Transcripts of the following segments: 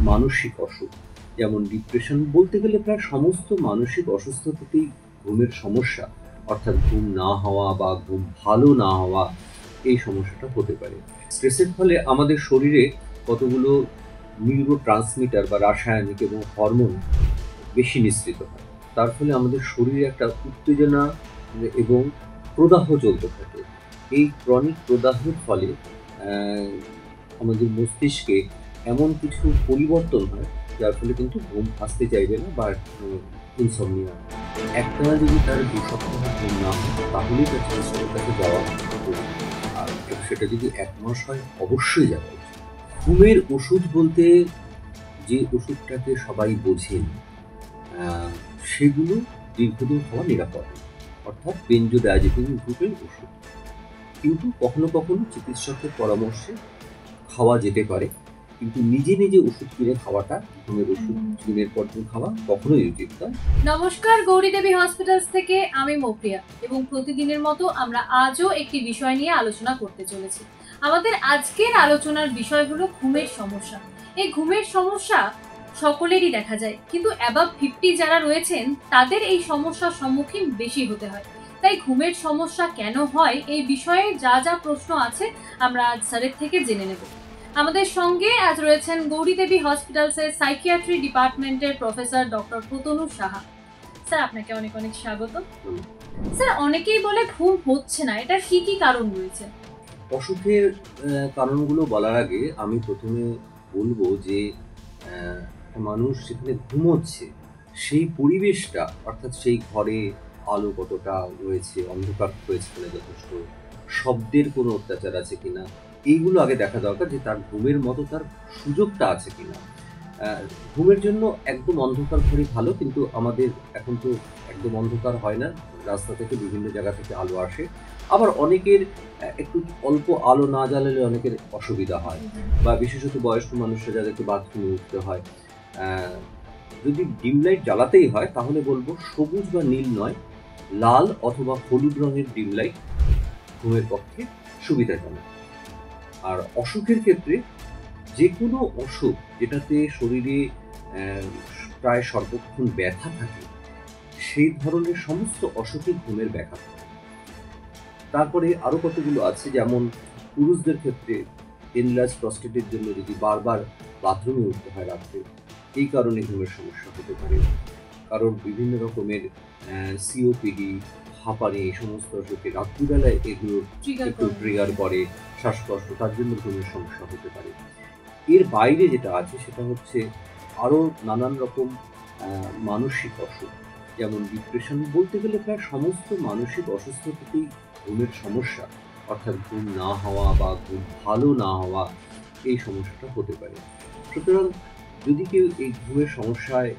মানসিক অসুখ, যেমন ডিপ্রেশন, বলতে গেলে প্রায় সমস্ত মানসিক অসুস্থতাতেই ঘুমের সমস্যা, অর্থাৎ ঘুম না হওয়া বা ঘুম ভালো না হওয়া, এই সমস্যাটা হতে পারে। স্ট্রেসের ফলে আমাদের শরীরে কতগুলো নিউরো ট্রান্সমিটার বা রাসায়নিক এবং হরমোন বেশি নিঃসৃত হয়। তার ফলে আমাদের শরীরে একটা উত্তেজনা এবং প্রদাহ চলতে থাকে। এই ক্রনিক প্রদাহের ফলে আমাদের মস্তিষ্কে এমন কিছু পরিবর্তন হয়, যার ফলে কিন্তু ঘুম আসতে চাইবে না বা ইনসমনিয়া। একটানা যদি তার ২ সপ্তাহ ঘুম না হয়, তাহলেই তার চিকিৎসকের কাছে যাওয়া উচিত। আর সেটা যদি ১ মাস হয়, অবশ্যই যাওয়া উচিত। ঘুমের ওষুধ বলতে যে ওষুধটাকে সবাই বোঝেন, সেগুলো দীর্ঘদিন খাওয়া নিরাপদ, অর্থাৎ বেনজোডায়াজেপিন গ্রুপের ওষুধ। কিন্তু কখনো কখনো চিকিৎসকের পরামর্শে খাওয়া যেতে পারে, কিন্তু নিজে নিজে ওষুধ কিনে খাওয়াটা, ঘুমের ওষুধ দিনের পর দিন খাওয়া কখনোই উচিত নয়। নমস্কার, গৌরী দেবী হসপিটালস থেকে আমি মৌপ্রিয়া, এবং প্রতিদিনের মতো আমরা আজও একটি বিষয় নিয়ে আলোচনা করতে চলেছি। আমাদের আজকের আলোচনার বিষয় হলো ঘুমের সমস্যা। এই ঘুমের সমস্যা সকলেরই দেখা যায়, কিন্তু অ্যাবাভ 50 যারা রয়েছেন তাদের এই সমস্যার সম্মুখীন বেশি হতে হয়। তাই ঘুমের সমস্যা কেন হয়, এই বিষয়ে যা যা প্রশ্ন আছে আমরা আজ স্যারের থেকে জেনে নেব। আমাদের সঙ্গে আজ রয়েছেন গৌরী দেবী হসপিটালসের সাইকিয়াট্রি ডিপার্টমেন্টের professor doctor Pratanu Saha. Sir, আপনাকে অনেক অনেক স্বাগত। স্যার, অনেকেই বলে ঘুম হচ্ছে না, এটার কি কি কারণ রয়েছে? অসুখের কারণগুলো বলার আগে আমি প্রথমে বলবো যে মানুষ যেখানে ঘুমোচ্ছে সেই পরিবেশটা, অর্থাৎ সেই ঘরে আলো কতটা রয়েছে, অন্ধকার রয়েছে কিনা, যথেষ্ট শব্দের কোনো অত্যাচার আছে কিনা, এইগুলো আগে দেখা দরকার, যে তার ঘুমের মতো তার সুযোগটা আছে কিনা। ঘুমের জন্য একদম অন্ধকার ঘরই ভালো, কিন্তু আমাদের এখন তো একদম অন্ধকার হয় না, রাস্তা থেকে বিভিন্ন জায়গা থেকে আলো আসে। আবার অনেকের একটু অল্প আলো না জ্বালালে অনেকের অসুবিধা হয়, বা বিশেষত বয়স্ক মানুষরা যাদেরকে বাথরুমে উঠতে হয়। যদি ডিম লাইট জ্বালাতেই হয়, তাহলে বলবো সবুজ বা নীল নয়, লাল অথবা হলুদ রঙের ডিম লাইট ঘুমের পক্ষে সুবিধাজনক। আর অসুখের ক্ষেত্রে যে কোনো অসুখ যেটাতে শরীরে প্রায় সর্বক্ষণ ব্যথা থাকে, সেই ধরনের সমস্ত অসুখই ঘুমের ব্যাঘাত হয়। তারপরে আরও কতগুলো আছে, যেমন পুরুষদের ক্ষেত্রে এনলার্জ প্রস্টেটের জন্য যদি বারবার বাথরুমে উঠতে হয় রাত্রে, এই কারণে ঘুমের সমস্যা হতে পারে। কারণ বিভিন্ন রকমের সিওপিডি, হাঁপানি, এই সমস্ত অসুখে রাত্রিবেলায় এগুলো একটু ট্রিগার করে, শ্বাসকষ্ট, তার জন্য ঘুমের সমস্যা হতে পারে। এর বাইরে যেটা আছে সেটা হচ্ছে আরও নানান রকম মানসিক অসুখ, যেমন ডিপ্রেশন, বলতে গেলে প্রায় সমস্ত মানসিক অসুস্থতাতেই ঘুমের সমস্যা, অর্থাৎ ঘুম না হওয়া বা ঘুম ভালো না হওয়া, এই সমস্যাটা হতে পারে। সুতরাং যদি কেউ এই ঘুমের সমস্যায়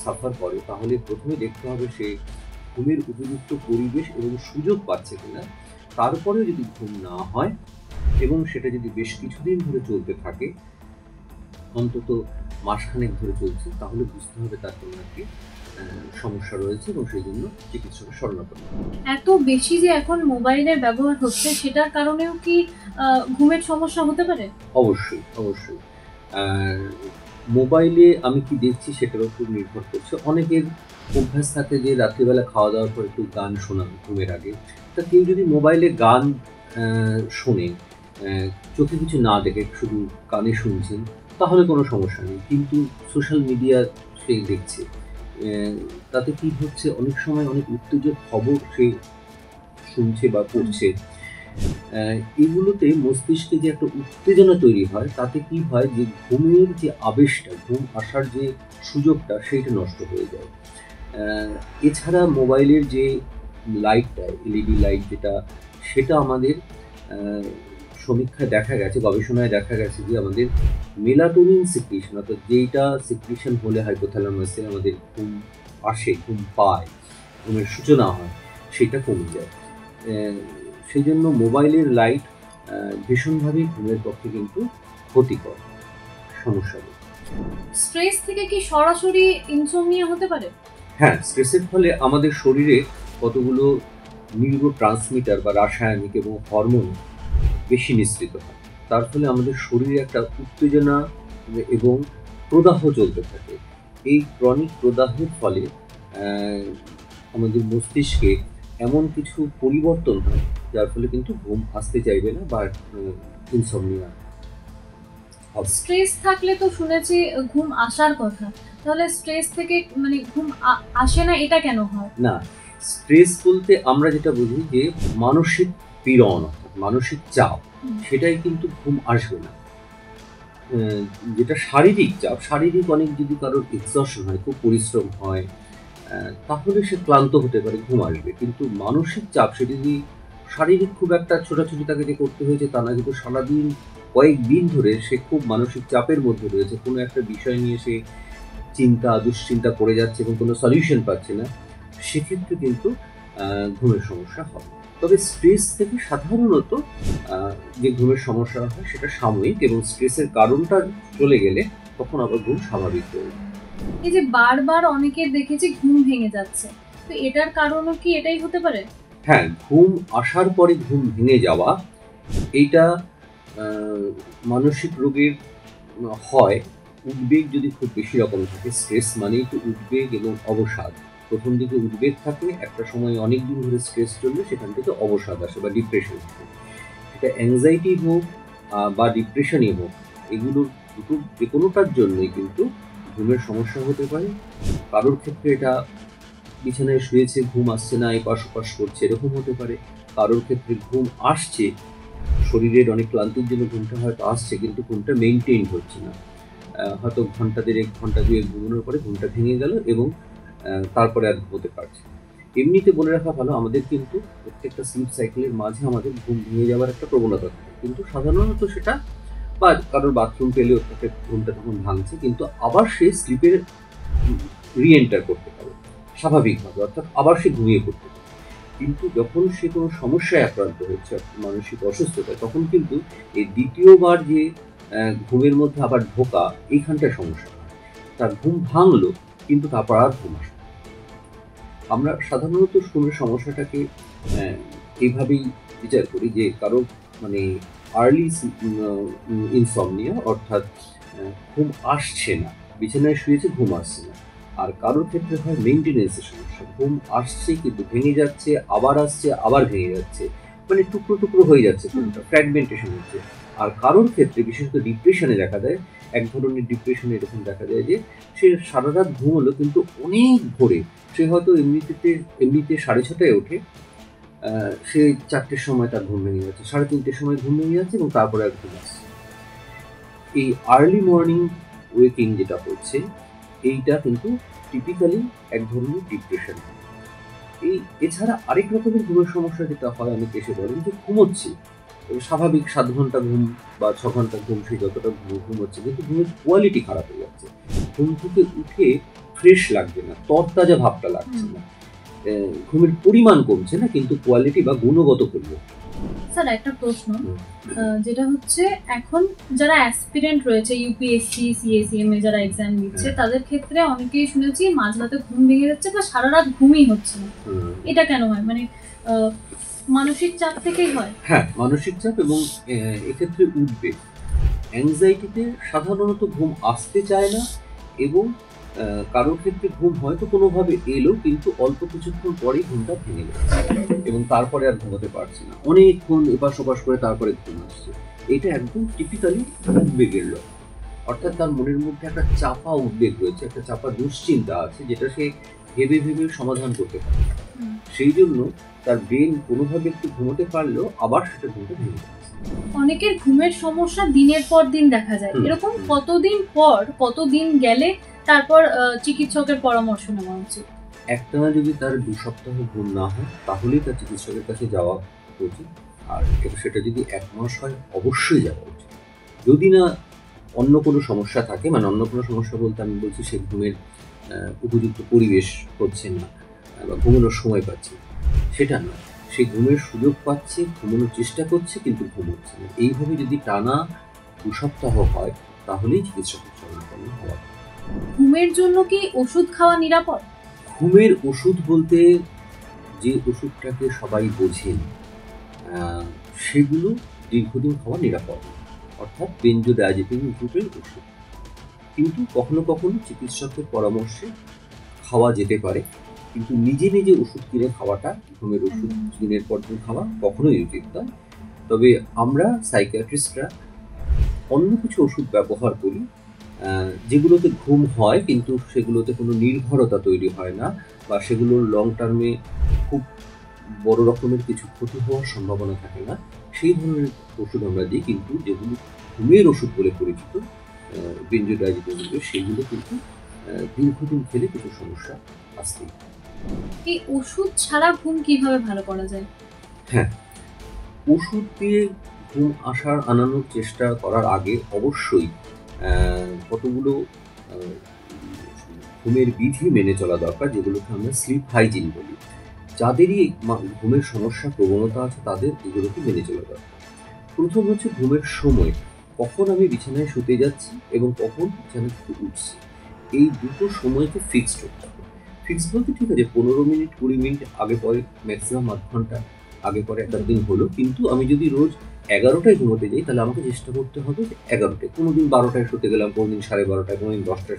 সাফার করে, তাহলে প্রথমে দেখতে হবে সে ঘুমের উপযুক্ত পরিবেশ এবং সুযোগ পাচ্ছে কিনা। তারপরেও যদি ঘুম না হয় এবং সেটা যদি বেশ কিছুদিন ধরে চলতে থাকে, অন্তত মাসখানেক ধরে চলছে, তাহলে বুঝতে হবে তার কোনো একটি সমস্যা রয়েছে এবং সেই জন্য চিকিৎসকের শরণাপন্ন হবে। এত বেশি যে এখন মোবাইলের ব্যবহার হচ্ছে, সেটার কারণেও কি ঘুমের সমস্যা হতে পারে? অবশ্যই, অবশ্যই। মোবাইলে আমি কি দেখছি সেটার উপর নির্ভর করছে। অনেকের অভ্যাস থাকে যে রাত্রিবেলা খাওয়া দাওয়ার পর একটু গান শোনা ঘুমের আগে। তা কেউ যদি মোবাইলে গান শোনে, চোখে কিছু না দেখে শুধু কানে শুনছেন, তাহলে কোনো সমস্যা নেই। কিন্তু সোশ্যাল মিডিয়া সে দেখছে, তাতে কি হচ্ছে, অনেক সময় অনেক উত্তেজক খবর সে শুনছে বা পড়ছে। এগুলোতে মস্তিষ্কে যে একটা উত্তেজনা তৈরি হয়, তাতে কি হয় যে ঘুমের যে আবেশটা, ঘুম আসার যে সুযোগটা, সেইটা নষ্ট হয়ে যায়। এছাড়া মোবাইলের যে লাইটটা, এলইডি লাইট যেটা, সেটা আমাদের সমীক্ষায় দেখা গেছে, গবেষণায় দেখা গেছে যে আমাদের মেলাটোনিন সিক্রিশন, অর্থাৎ যেইটা সিক্রিশন হলে হাইপোথ্যালামাসে আমাদের ঘুম আসে, ঘুম পায়, ঘুমের সূচনা হয়, সেটা কমে যায়। সেই জন্য মোবাইলের লাইট ভীষণভাবেই ঘুমের পক্ষে কিন্তু ক্ষতিকর সমস্যা। স্ট্রেস থেকে কি সরাসরি ইনসোমনিয়া হতে পারে? হ্যাঁ, স্ট্রেসের ফলে আমাদের শরীরে কতগুলো নিউরো ট্রান্সমিটার বা রাসায়নিক এবং হরমোন বেশি নিঃসৃত হয়। তার ফলে আমাদের শরীরে একটা উত্তেজনা এবং প্রদাহ চলতে থাকে। এই ক্রনিক প্রদাহের ফলে আমাদের মস্তিষ্কে এমন কিছু পরিবর্তন হয় যার ফলে কিন্তু ঘুম আসতে চাইবে না বা ইনসমনিয়া হবে। স্ট্রেস থাকলে তো শুনেছি ঘুম আসার কথা, তাহলে স্ট্রেস থেকে মানে ঘুম আসে না, এটা কেন হয়? না, স্ট্রেস বলতে আমরা যেটা বুঝি যে মানসিক পীড়ন অর্থাৎ মানসিক চাপ, সেটাই কিন্তু ঘুম আসবে না। যেটা শারীরিক চাপ, শারীরিক অনেক যদি কারোর এক্সশন হয়, খুব পরিশ্রম হয়, তাহলে সে ক্লান্ত হতে পারে, ঘুম আসবে। কিন্তু মানসিক চাপ, সে যদি শারীরিক খুব একটা ছোটাছুটি তাকে যে করতে হয়েছে তা না, কিন্তু সারাদিন কয়েকদিন ধরে সে খুব মানসিক চাপের মধ্যে রয়েছে, কোনো একটা বিষয় নিয়ে সে দুশ্চিন্তা করে যাচ্ছে এবং কোনো সলিউশন পাচ্ছে না, সেক্ষেত্রে কিন্তু ঘুমের সমস্যা হবে। তবে স্ট্রেস থেকে সাধারণত যে ঘুমের সমস্যা হয় সেটা সাময়িক, এবং স্ট্রেসের কারণটা চলে গেলে তখন আবার ঘুম স্বাভাবিক হয়ে যায়। এই যে বারবার অনেকের দেখেছি ঘুম ভেঙে যাচ্ছে, তো এটার কারণও কি এটাই হতে পারে? হ্যাঁ, ঘুম আসার পরে ঘুম ভেঙে যাওয়া, এইটা মানসিক রোগের হয়। উদ্বেগ যদি খুব বেশি রকম থাকে, স্ট্রেস মানেই তো উদ্বেগ এবং অবসাদ। প্রথম দিকে উদ্বেগ থাকে, একটা সময় অনেক দিন ধরে স্ট্রেস চললে সেখান থেকে অবসাদ আসে বা ডিপ্রেশন আসে। এটা অ্যাংজাইটি হোক বা ডিপ্রেশনই হোক, এগুলোর দুটো যে কোনোটার জন্যই কিন্তু ঘুমের সমস্যা হতে পারে। কারোর ক্ষেত্রে এটা বিছানায় শুয়েছে, ঘুম আসছে না, এপাশ ওপাশ করছে, এরকম হতে পারে। কারোর ক্ষেত্রে ঘুম আসছে, শরীরের অনেক ক্লান্তির জন্য ঘুমটা হয়তো আসছে, কিন্তু ঘুমটা মেইনটেইন হচ্ছে না। হয়তো ঘন্টা দেড়েক, ঘন্টা দুয়েক ঘুমানোর পরে ঘুমটা ভেঙে গেল এবং তারপরে আর ঘুমোতে পারছে। এমনিতে বলে রাখা ভালো, আমাদের কিন্তু প্রত্যেকটা স্লিপ সাইকেলের মাঝে আমাদের ঘুম ভেঙে যাওয়ার একটা প্রবণতা থাকে, কিন্তু সাধারণত সেটা বা কারোর বাথরুম পেলেও তাকে ঘুমটা তখন ভাঙছে, কিন্তু আবার সে স্লিপে রিএন্টার করতে পারে স্বাভাবিকভাবে, অর্থাৎ আবার সে ঘুমিয়ে পড়তে পারে। কিন্তু যখন সে কোনো সমস্যায় আক্রান্ত হচ্ছে, মানসিক অসুস্থতায়, তখন কিন্তু এই দ্বিতীয়বার যে ঘুমের মধ্যে আবার ঢোকা, এইখানটায় সমস্যা হয়। তার ঘুম ভাঙলো কিন্তু তারপর আর ঘুম আসে না। আমরা সাধারণত ঘুমের সমস্যাটাকে এইভাবেই বিচার করি যে কারো মানে আর্লি ইনসমনিয়া, অর্থাৎ ঘুম আসছে না, বিছানায় শুয়েছে ঘুম আসছে না। আর কারোর ক্ষেত্রে হয় মেইনটেনেন্সের সমস্যা, ঘুম আসছে কিন্তু ভেঙে যাচ্ছে, আবার আসছে, আবার ভেঙে যাচ্ছে, মানে টুকরো টুকরো হয়ে যাচ্ছে, ঘুমটা ফ্র্যাগমেন্টেশন হচ্ছে। আর কারোর ক্ষেত্রে বিশেষত ডিপ্রেশনে দেখা দেয়, এক ধরনের ডিপ্রেশনে এরকম দেখা যায় যে সে সারা রাত ঘুমোলো কিন্তু অনেক ভোরে, সে হয়তো এমনিতে 6:30টায় ওঠে, সে 4টের সময় তার ঘুম ভেঙে যাচ্ছে, 3:30টের সময় ঘুম ভেঙে যাচ্ছে এবং তারপরে আর ঘুম আসছে। এই আর্লি মর্নিং ওয়েকিং যেটা হচ্ছে, এইটা কিন্তু টিপিক্যালি এক ধরনের ডিপ্রেশন। এছাড়া আরেক রকমের ঘুমের সমস্যা যেটা হয়, অনেকে এসে বলেন যে ঘুমোচ্ছি, স্বাভাবিক 7 ঘন্টা ঘুম বা 6 ঘন্টা ঘুম, সে যতটা ঘুমোচ্ছে, কিন্তু ঘুমের কোয়ালিটি খারাপ হয়ে যাচ্ছে। ঘুম থেকে উঠে ফ্রেশ লাগছে না, তরতাজা ভাবটা লাগছে না, ঘুমের পরিমাণ কমছে না, কিন্তু কোয়ালিটি বা গুণগত পরিবর্তন। স্যার একটা প্রশ্ন, যেটা হচ্ছে এখন যারা অ্যাসপিরেন্ট রয়েছে ইউপিএসসি সিএসিএম এ যারা এক্সাম দিচ্ছে, তাদের ক্ষেত্রে অনেকেই শুনেছি মাঝরাতে ঘুম ভেঙে যাচ্ছে বা সারা রাত ঘুমই হচ্ছে না, এটা কেন হয়? মানে মানসিক চাপ থেকেই হয়? হ্যাঁ, মানসিক চাপ এবং এক্ষেত্রে উদ্বেগ। অ্যাংজাইটিতে সাধারণত ঘুম আসতে চায় না, এবং কারোর ক্ষেত্রে ঘুম হয়তো কোনোভাবে এলো, কিন্তু অল্প কিছুক্ষণ পরেই ঘুমটা ভেঙে যাচ্ছে এবং তারপরে আর ঘুমোতে পারছে না, অনেকক্ষণ এপাশ ওপাশ করে তারপরে ঘুম আসছে। এটা একদম টিপিক্যালি উদ্বেগের লক্ষণ। অর্থাৎ তার মনের মধ্যে একটা চাপা উদ্বেগ রয়েছে, একটা চাপা দুশ্চিন্তা আছে, যেটা সে ভেবে ভেবে সমাধান করতে পারে। সেই জন্য তার ব্রেন কোনোভাবে একটু ঘুমোতে পারলেও আবার সেটা ঘুমটা ভেঙে যাচ্ছে। অনেকের ঘুমের সমস্যা দিনের পর দিন দেখা যায়, এরকম কতদিন পর, কতদিন গেলে তারপর চিকিৎসকের পরামর্শ নেওয়া উচিত? একটানা যদি তার 2 সপ্তাহ ঘুম না হয়, তাহলেই তার চিকিৎসকের কাছে যাওয়া উচিত। আর সেটা যদি 1 মাস হয়, অবশ্যই যাওয়া উচিত। যদি না অন্য কোনো সমস্যা থাকে, মানে অন্য কোনো সমস্যা বলতে আমি বলছি সে ঘুমের উপযুক্ত পরিবেশ হচ্ছে না বা ঘুমানোর সময় পাচ্ছে না, সেটা নয়। সে ঘুমের সুযোগ পাচ্ছে, ঘুমানোর চেষ্টা করছে, কিন্তু ঘুমোচ্ছে না। এইভাবে যদি টানা 2 সপ্তাহ হয়, তাহলেই চিকিৎসকের শরণাপন্ন হওয়া। ঘুমের জন্য কি ওষুধ খাওয়া নিরাপদ? ঘুমের ওষুধ বলতে যে ওষুধটাকে সবাই বোঝেন, সেগুলো দীর্ঘদিন খাওয়া নিরাপদ, অর্থাৎ বেনজোডায়াজেপিন গ্রুপের ওষুধ। কিন্তু কখনো কখনো চিকিৎসকের পরামর্শে খাওয়া যেতে পারে, কিন্তু নিজে নিজে ওষুধ কিনে খাওয়াটা, ঘুমের ওষুধ দিনের পর দিন খাওয়া কখনোই উচিত নয়। তবে আমরা সাইকিয়াট্রিস্টরা অন্য কিছু ওষুধ ব্যবহার করি যেগুলোতে ঘুম হয়, কিন্তু সেগুলোতে কোনো নির্ভরতা তৈরি হয় না, বা সেগুলোর লং টার্মে খুব বড় রকমের কিছু ক্ষতি হওয়ার সম্ভাবনা থাকে না। সেই ধরনের ওষুধ আমরা দিই, কিন্তু যেগুলো ঘুমের ওষুধ বলে পরিচিত, বেনজোডাইজিপিনগুলো, সেগুলো কিন্তু দীর্ঘদিন খেলে কিছু সমস্যা আসতেই পারে। এই ওষুধ ছাড়া ঘুম কিভাবে ভালো করা যায়? হ্যাঁ, ওষুধ দিয়ে ঘুম আনানোর চেষ্টা করার আগে অবশ্যই কতগুলো আহ, ঘুমের বিধি মেনে চলা দরকার, যেগুলোকে আমরা স্লিপ হাইজিন বলি। যাদেরই ঘুমের সমস্যা প্রবণতা আছে তাদের এগুলোকে মেনে চলা দরকার। প্রথম হচ্ছে ঘুমের সময়, কখন আমি বিছানায় শুতে যাচ্ছি এবং কখন বিছানা থেকে উঠছি, এই দুটো সময়কে ফিক্সড করতে হবে। ফিক্সড বলতে ঠিক আছে 15 মিনিট 20 মিনিট আগে পরে, ম্যাক্সিমাম আধ ঘন্টা আগে পরে একটা দিন হলো, কিন্তু আমি যদি রোজ 11টায় ঘুমোতে যাই তাহলে আমাকে চেষ্টা করতে হবে যে 11টায়, কোনোদিন 12টায় শুতে গেলাম, কোনোদিন 12:30, কোনোদিন 10টায়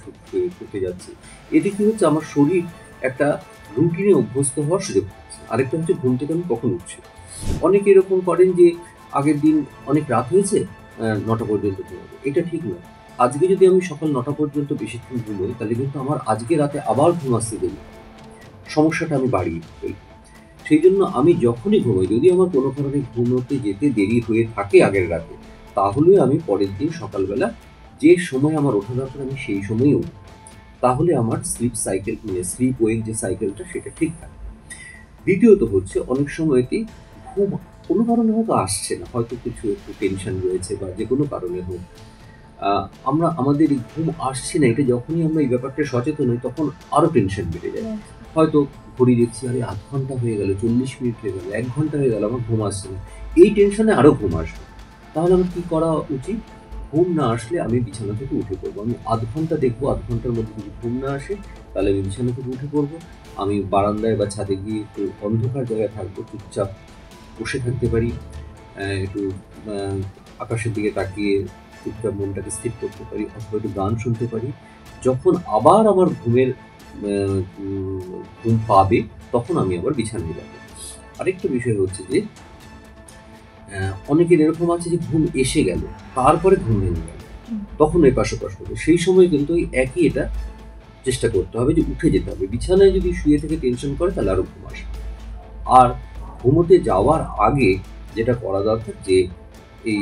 শুতে যাচ্ছি। এতে কি হচ্ছে, আমার শরীর একটা রুটিনে অভ্যস্ত হওয়ার সুযোগ পাচ্ছে। আরেকটা হচ্ছে ঘুম থেকে আমি কখন উঠছি। অনেকে এরকম করেন যে আগের দিন অনেক রাত হয়েছে, 9টা পর্যন্ত ঘুমাবো, এটা ঠিক নয়। আজকে যদি আমি সকাল 9টা পর্যন্ত বেশিক্ষণ ঘুমোই তাহলে কিন্তু আমার আজকে রাতে আবার ঘুম আসতে দেরি হবে। সমস্যাটা আমি বাড়িয়ে ফেলব। সেই জন্য আমি যখনই ঘুমোই, যদি আমার কোনো কারণে ঘুমোতে যেতে দেরি হয়ে থাকে আগের রাতে, তাহলে আমি পরের দিন সকালবেলা যে সময় আমার ওঠা দরকার আমি সেই সময়ই উঠি। তাহলে আমার স্লিপ সাইকেল, মানে স্লিপ ওয়েক যে সাইকেলটা, সেটা ঠিক থাকে। দ্বিতীয়ত হচ্ছে, অনেক সময়তেই ঘুম কোনো কারণে হয়তো আসছে না, হয়তো কিছু একটু টেনশন রয়েছে বা যে কোনো কারণে হোক, আমরা আমাদের এই ঘুম আসছে না, এটা যখনই আমরা এই ব্যাপারটা সচেতন হই তখন আরও টেনশন বেড়ে যায়। হয়তো ঘড়ি দেখছি, আরে আধ ঘন্টা হয়ে গেল, 40 মিনিট হয়ে গেল, 1 ঘন্টা হয়ে গেল, আমার ঘুম আসছে না। এই টেনশনে আরও ঘুম আসবে। তাহলে আমার কী করা উচিত? ঘুম না আসলে আমি বিছানা থেকে উঠে পড়বো। আমি আধ ঘন্টা দেখবো, আধ ঘন্টার মধ্যে যদি ঘুম না আসে তাহলে আমি বিছানা থেকে উঠে পড়বো। আমি বারান্দায় বা ছাদে গিয়ে একটু অন্ধকার জায়গায় থাকবো, চুপচাপ বসে থাকতে পারি, একটু আকাশের দিকে তাকিয়ে চুপচাপ মনটাকে স্থির করতে পারি, অথবা একটু গান শুনতে পারি। যখন আবার আমার ঘুম পাবে তখন আমি আবার বিছানায় যাবো। আরেকটা বিষয় হচ্ছে যে অনেকের এরকম আছে যে ঘুম এসে গেল, তারপরে ঘুম ভেঙে গেল, তখন ওই পাশাপাশ হবে। সেই সময় কিন্তু ওই একই এটা চেষ্টা করতে হবে যে উঠে যেতে হবে। বিছানায় যদি শুয়ে থেকে টেনশন করে তাহলে আরও ঘুম আসবে। আর ঘুমোতে যাওয়ার আগে যেটা করা দরকার, যে এই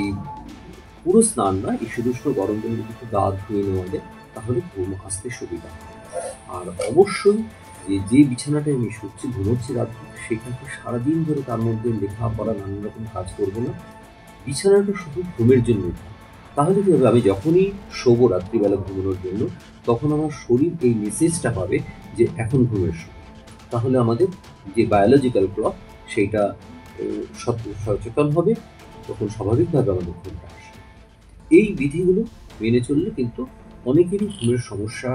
পুরো স্নান নয়, এই শুধু গরম জলে যদি একটু গা ধুয়ে নেওয়া যায় তাহলে ঘুম আসতে সুবিধা হয়। আর অবশ্যই যে বিছানাটায় আমি শুচ্ছি, ঘুমোচ্ছি রাত্রে, সেটাকে সারাদিন ধরে তার মধ্যে লেখাপড়া নানান রকম কাজ করবো না। বিছানাটা শুধু ঘুমের জন্য। তাহলে কি হবে, আমি যখনই শোবো রাত্রিবেলা ঘুমানোর জন্য, তখন আমার শরীর এই মেসেজটা পাবে যে এখন ঘুমের সময়। তাহলে আমাদের যে বায়োলজিক্যাল ক্লক, সেইটা সচেতন হবে, তখন স্বাভাবিকভাবে আমাদের ঘুমটা আসে। এই বিধিগুলো মেনে চললে কিন্তু অনেকেরই ঘুমের সমস্যা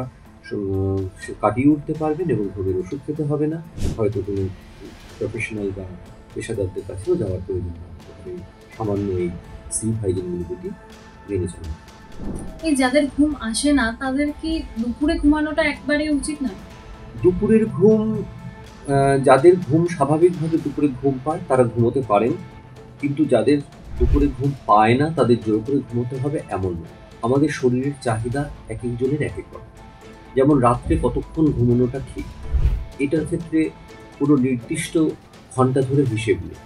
সে কাটিয়ে উঠতে পারবেন এবং ঘুমের ওষুধ খেতে হবে না, হয়তো কোনো প্রফেশনাল বা পেশাদারদের কাছেও যাওয়ার প্রয়োজন হবে। সামান্য এই স্লিপ হাইজিনগুলো যদি মেনে চলেন। এই যাদের ঘুম আসে না তাদের কি দুপুরে ঘুমানোটা একবারেই উচিত নয়? দুপুরের ঘুম, যাদের ঘুম স্বাভাবিকভাবে দুপুরে ঘুম পায় তারা ঘুমোতে পারেন, কিন্তু যাদের দুপুরে ঘুম পায় না তাদের জোর করে ঘুমোতে হবে এমন নয়। আমাদের শরীরের চাহিদা এক একজনের এক এক রকম। যেমন রাত্রে কতক্ষণ ঘুমানোটা ঠিক, এটার ক্ষেত্রে কোনো নির্দিষ্ট ঘন্টা ধরে হিসেব নেই।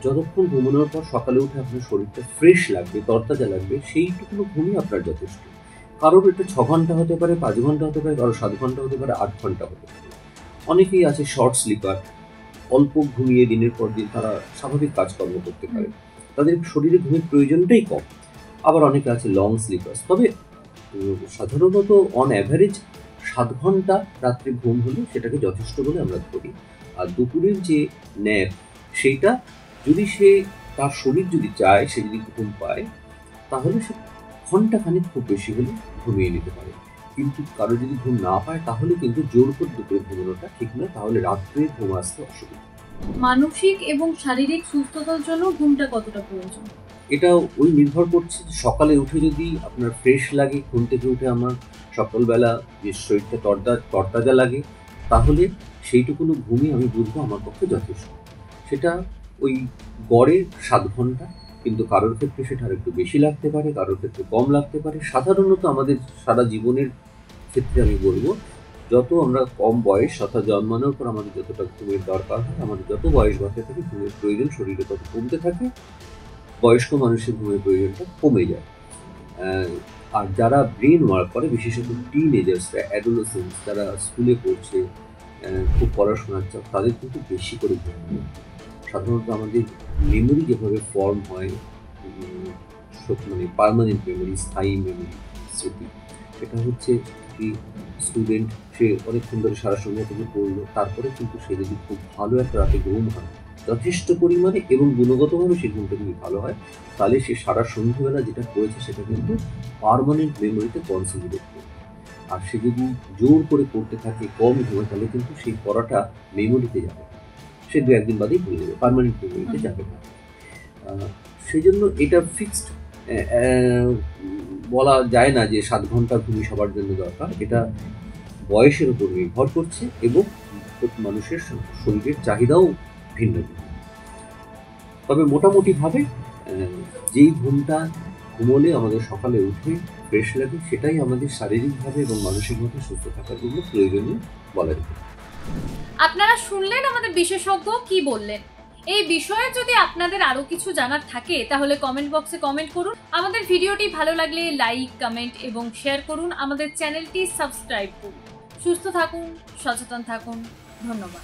যতক্ষণ ঘুমানোর পর সকালে উঠে আপনার শরীরটা ফ্রেশ লাগবে, তরতাজা লাগবে, সেইটুকুনো ঘুমই আপনার যথেষ্ট। কারোর এটা 6 ঘন্টা হতে পারে, 5 ঘন্টা হতে পারে, কারো 7 ঘন্টা হতে পারে, 8 ঘন্টা হতে পারে। অনেকেই আছে শর্ট স্লিপার, অল্প ঘুমিয়ে দিনের পর দিন তারা স্বাভাবিক কাজকর্ম করতে পারে, তাদের শরীরে ঘুমের প্রয়োজনটাই কম। আবার অনেকে আছে লং স্লিপার্স। তবে সাধারণত অন অ্যাভারেজ 7 ঘন্টা রাত্রে ঘুম হলে সেটাকে যথেষ্ট বলে আমরা ধরি। আর দুপুরের যে ন্যাপ, সেইটা যদি তার শরীর যদি চায়, সে যদি ঘুম পায়, তাহলে সে ঘন্টাখানেক খুব বেশি হলে ঘুমিয়ে নিতে পারে। কিন্তু কারো যদি ঘুম না পায় তাহলে কিন্তু জোর করে দুপুরে ঘুমানোটা ঠিক নয়, তাহলে রাত্রে ঘুম আসতে অসুবিধা। মানসিক এবং শারীরিক সুস্থতার জন্য ঘুমটা কতটা প্রয়োজন? এটা ওই নির্ভর করছে যে সকালে উঠে যদি আপনার ফ্রেশ লাগে, ঘুম থেকে উঠে আমার সকালবেলা যে শরীরটা তরতাজা লাগে, তাহলে সেইটুকুনো ঘুমই আমি বুঝবো আমার পক্ষে যথেষ্ট। সেটা ওই গড়ে 7 ঘন্টা, কিন্তু কারোর ক্ষেত্রে সেটা আরেকটু বেশি লাগতে পারে, কারোর ক্ষেত্রে কম লাগতে পারে। সাধারণত আমাদের সারা জীবনের ক্ষেত্রে আমি বলবো, যত আমরা কম বয়স অর্থাৎ জন্মানোর পর আমাদের যতটা ঘুমের দরকার হয়, আমাদের যত বয়স বাড়তে থাকে ঘুমের প্রয়োজন শরীরে তত কমতে থাকে, বয়স্ক মানুষের ঘুমের প্রয়োজনটা কমে যায়। আর যারা ব্রেন ওয়ার্ক করে, বিশেষত টিনেজার্সরা, অ্যাডোলেসেন্স, যারা স্কুলে পড়ছে, খুব পড়াশোনার চাপ, তাদের কিন্তু বেশি করে ঘুম হয়। সাধারণত আমাদের মেমোরি যেভাবে ফর্ম হয়, মানে পার্মানেন্ট মেমোরি, স্থায়ী মেমোরি, স্মৃতি, সেটা হচ্ছে কি স্টুডেন্ট সে অনেকক্ষণ ধরে সারা সন্ধ্যা থেকে পড়লো, তারপরে কিন্তু সে যদি খুব ভালো একটা রাতে ঘুম হয়, যথেষ্ট পরিমাণে এবং গুণগতভাবে সেই ঘুমটা যদি ভালো হয়, তাহলে সে সারা সন্ধ্যেবেলা যেটা করেছে সেটা কিন্তু পার্মানেন্ট মেমোরিতে কনসলিডেট করবে। আর সে যদি জোর করে পড়তে থাকে, কম ঘুমে, তাহলে কিন্তু সেই পড়াটা মেমোরিতে যাবে না, সে 2-1 দিন বাদেই ভুলে যাবে, পার্মানেন্ট মেমোরিতে যাবে না। সেই জন্য এটা ফিক্সড বলা যায় না যে 7 ঘন্টা ঘুমই সবার জন্য দরকার। এটা বয়সের উপর নির্ভর করছে এবং মানুষের শরীরের চাহিদাও ভিন্ন ভিন্ন। তবে মোটামুটিভাবে যেই ঘুমটা ঘুমোলে আমাদের সকালে উঠে ফ্রেশ লাগে, সেটাই আমাদের শারীরিকভাবে এবং মানসিকভাবে সুস্থ থাকার জন্য প্রয়োজনীয় বলা যেতে পারে। আপনারা শুনলেন আমাদের বিশেষজ্ঞ কি বললেন। এই বিষয়ে যদি আপনাদের আরো কিছু জানার থাকে তাহলে কমেন্ট বক্সে কমেন্ট করুন। আমাদের ভিডিওটি ভালো লাগলে লাইক, কমেন্ট এবং শেয়ার করুন। আমাদের চ্যানেলটি সাবস্ক্রাইব করুন। সুস্থ থাকুন, সচেতন থাকুন। ধন্যবাদ।